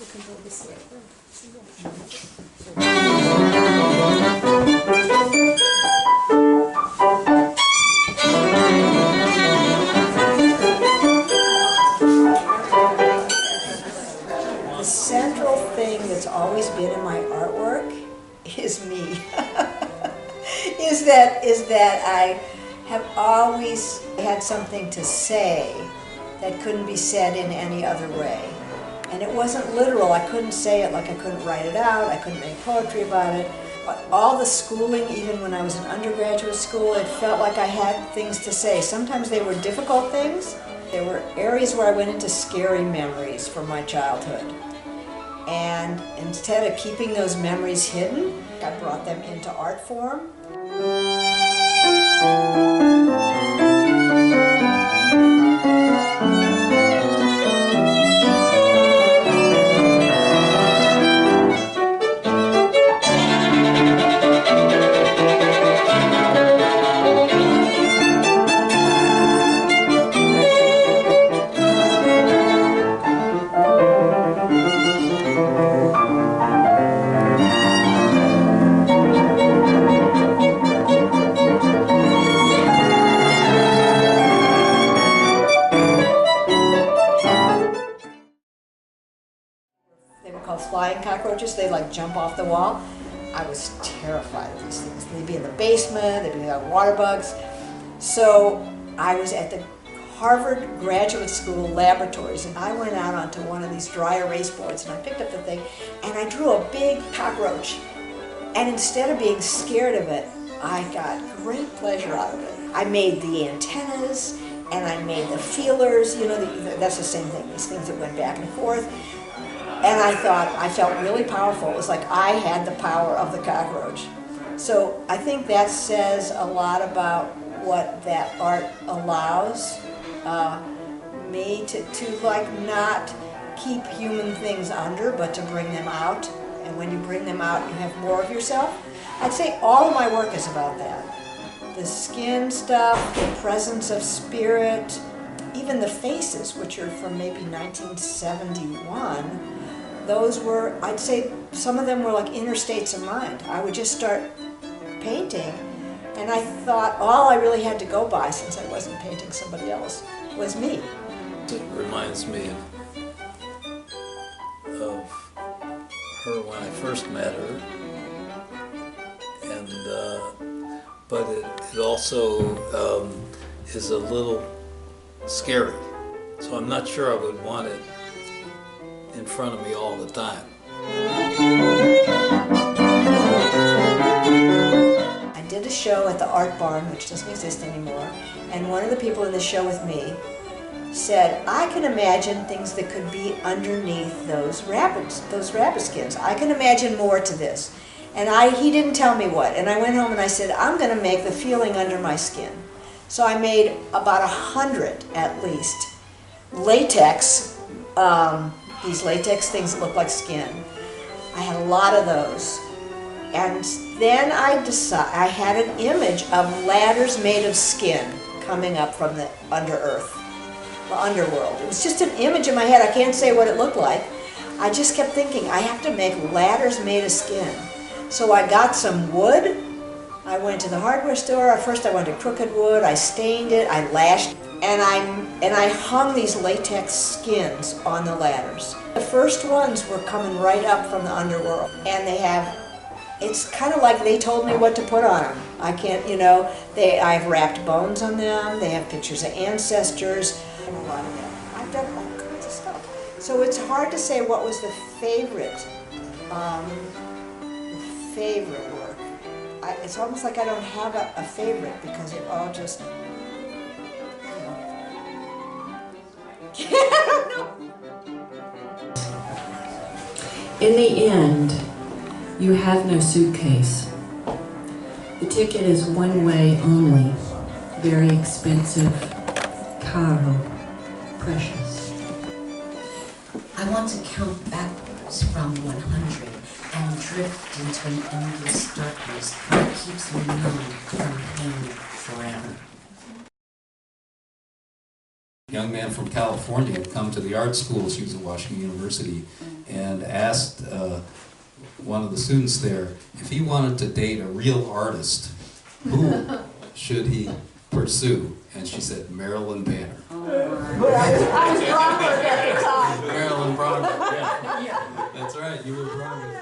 You can hold this way. The central thing that's always been in my artwork is me. is that I have always had something to say that couldn't be said in any other way. And it wasn't literal. I couldn't say it, like I couldn't write it out, I couldn't make poetry about it. But all the schooling, even when I was in undergraduate school, it felt like I had things to say. Sometimes they were difficult things. There were areas where I went into scary memories from my childhood. And instead of keeping those memories hidden, I brought them into art form. They were called flying cockroaches. They like jump off the wall. I was terrified of these things. They'd be in the basement, they'd be like water bugs. So I was at the Harvard Graduate School laboratories, and I went out onto one of these dry erase boards and I picked up the thing and I drew a big cockroach. And instead of being scared of it, I got great pleasure out of it. I made the antennas and I made the feelers, you know, that's the same thing, these things that went back and forth. And I thought, I felt really powerful. It was like I had the power of the cockroach. So I think that says a lot about what that art allows me to like not keep human things under, but to bring them out. And when you bring them out, you have more of yourself. I'd say all of my work is about that. The skin stuff, the presence of spirit, even the faces, which are from maybe 1971, those were, I'd say some of them were like inner states of mind. I would just start painting, and I thought all I really had to go by, since I wasn't painting somebody else, was me. It reminds me of her when I first met her, and but it also is a little scary, so I'm not sure I would want it in front of me all the time. I did a show at the Art Barn, which doesn't exist anymore, and one of the people in the show with me said, I can imagine things that could be underneath those rabbit skins. I can imagine more to this. And he didn't tell me what, and I went home and I said, I'm going to make the feeling under my skin. So I made about 100 at least latex, these latex things that look like skin. I had a lot of those. And then I had an image of ladders made of skin coming up from the the underworld. It was just an image in my head. I can't say what it looked like. I just kept thinking, I have to make ladders made of skin. So I got some wood. I went to the hardware store. First I went to Crooked Wood. I stained it. I lashed. And I hung these latex skins on the ladders. The first ones were coming right up from the underworld, and it's kind of like they told me what to put on them. I can't, you know, I've wrapped bones on them, they have pictures of ancestors, and a lot of that. I've done all kinds of stuff. So it's hard to say what was the favorite work. It's almost like I don't have a favorite, because it all just, In the end, you have no suitcase. The ticket is one way only, very expensive, caro, precious. I want to count backwards from 100 and drift into an endless darkness that keeps me numb from pain forever. A young man from California had come to the art school. She was at Washington University, and asked one of the students there if he wanted to date a real artist, who should he pursue? And she said, Marilyn Banner. But I was Bromberg at the time. Marilyn Banner, yeah. That's right, you were Bromberg.